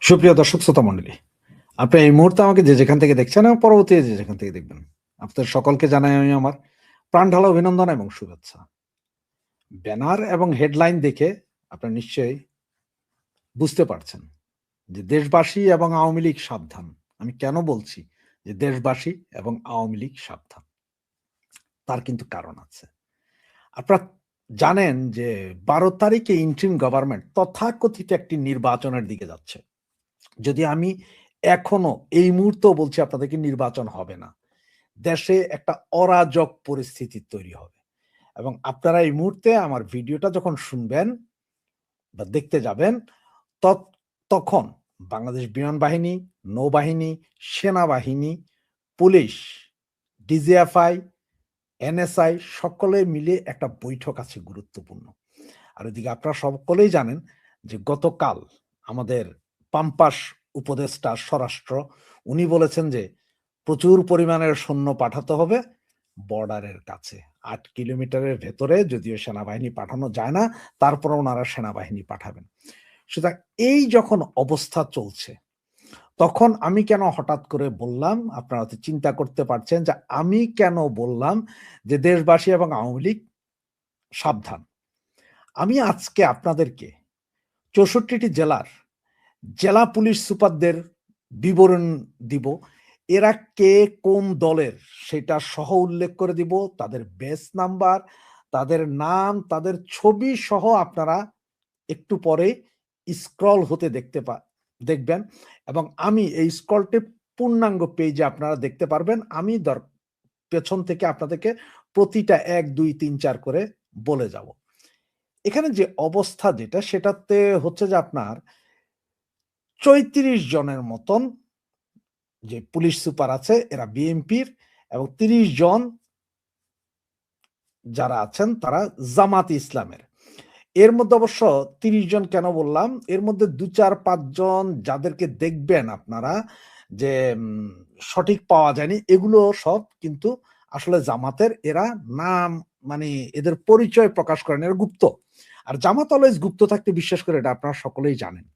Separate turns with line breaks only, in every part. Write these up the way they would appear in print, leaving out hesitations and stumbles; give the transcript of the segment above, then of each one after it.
সুপ্রিয় দর্শক শ্রোতা মণ্ডলী, আপনি এই মুহূর্তে আমাকে যে যেখান থেকে দেখছেন এবং পরবর্তীতে যে যেখান থেকে দেখবেন, আপনাদের সকলকে জানাই আমি আমার প্রাণ ঢালা অভিনন্দন এবং শুভেচ্ছা। ব্যানার এবং হেডলাইন দেখে আপনারা নিশ্চয়ই বুঝতে পারছেন যে দেশবাসী এবং আওয়ামী লীগ সাবধান। আমি কেন বলছি যে দেশবাসী এবং আওয়ামী লীগ সাবধান? তার কিন্তু কারণ আছে। আপনারা জানেন যে ১২ তারিখে ইন্টারিম গভর্নমেন্ট তথাকথিত একটি নির্বাচনের দিকে যাচ্ছে। যদি আমি এখনো এই মুহূর্তেও বলছি আপনাদেরকে নির্বাচন হবে না। দেশে একটা অরাজক পরিস্থিতি তৈরি হবে। এবং আপনারা এই মুহূর্তে আমার ভিডিওটা যখন শুনবেন বা দেখতে যাবেন, তৎ তখন বাংলাদেশ বিমান বাহিনী, নৌবাহিনী, সেনাবাহিনী, পুলিশ, ডিজিএফআই, এনএসআই সকলে মিলে একটা বৈঠক আছে গুরুত্বপূর্ণ। আর এদিকে আপনারা সকলেই জানেন যে গতকাল আমাদের পাম্পাস উপদেষ্টা স্বরাষ্ট্র উনি বলেছেন যে প্রচুর পরিমাণের সৈন্য পাঠাতে হবে বর্ডারের কাছে। ৮ কিলোমিটারের ভেতরে যদিও সেনাবাহিনী পাঠানো যায় না, তারপরেও ওনারা সেনাবাহিনী পাঠাবেন। সুতরাং এই যখন অবস্থা চলছে, তখন আমি কেন হঠাৎ করে বললাম, আপনারা হয়তো চিন্তা করতে পারছেন যে আমি কেন বললাম যে দেশবাসী এবং আওয়ামী লীগ সাবধান। আমি আজকে আপনাদেরকে ৬৪ টি জেলার জেলা পুলিশ সুপারদের বিবরণ দিব। এরা কে কোন দলের সেটা সহ উল্লেখ করে দিব। তাদের বেস নাম্বার, তাদের নাম, তাদের ছবি সহ আপনারা একটু পরে স্ক্রল হতে দেখবেন এবং আমি এই স্ক্রলটি পূর্ণাঙ্গ পেজে আপনারা দেখতে পারবেন। আমি পেছন থেকে আপনাদেরকে প্রতিটা ১, ২, ৩, ৪ করে বলে যাব। এখানে যে অবস্থা যেটা সেটাতে হচ্ছে যে আপনার ৩৪ জনের মতন যে পুলিশ সুপার আছে এরা বিএনপির এবং ৩০ জন যারা আছেন তারা জামাতে ইসলামের। এর মধ্যে অবশ্য ৩০ জন কেন বললাম? এর মধ্যে ২, ৪, ৫ জন যাদেরকে দেখবেন আপনারা যে সঠিক পাওয়া যায়নি, এগুলো সব কিন্তু আসলে জামাতের। এরা নাম মানে এদের পরিচয় প্রকাশ করেন, এরা গুপ্ত। আর জামাত অলওয়েজ গুপ্ত থাকতে বিশ্বাস করে, এটা আপনারা সকলেই জানেন।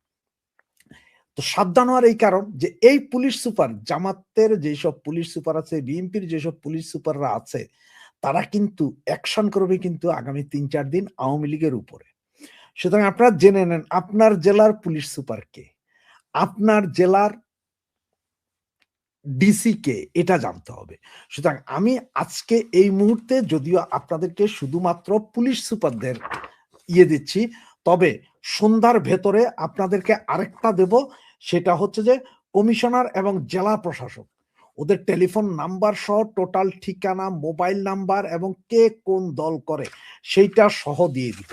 তো সাবধান হওয়ার এই কারণ যে এই পুলিশ সুপার জামাতের যেসব পুলিশ সুপার আছে, বিএনপির যেসব পুলিশ সুপাররা আছে, তারা কিন্তু অ্যাকশন করবে কিন্তু আগামী ৩-৪ দিন আওয়ামী লীগের উপরে। সুতরাং আপনারা জেনে নেন আপনার জেলার পুলিশ সুপার কে, আপনার জেলার ডিসি কে, এটা জানতে হবে। সুতরাং আমি আজকে এই মুহূর্তে যদিও আপনাদেরকে শুধুমাত্র পুলিশ সুপারদের দিচ্ছি, তবে সন্ধ্যার ভেতরে আপনাদেরকে আরেকটা দেব। সেটা হচ্ছে যে কমিশনার এবং জেলা প্রশাসক ওদের টেলিফোন নাম্বার সহ টোটাল ঠিকানা, মোবাইল নাম্বার এবং কে কোন দল করে সেইটা সহ দিয়ে দিব।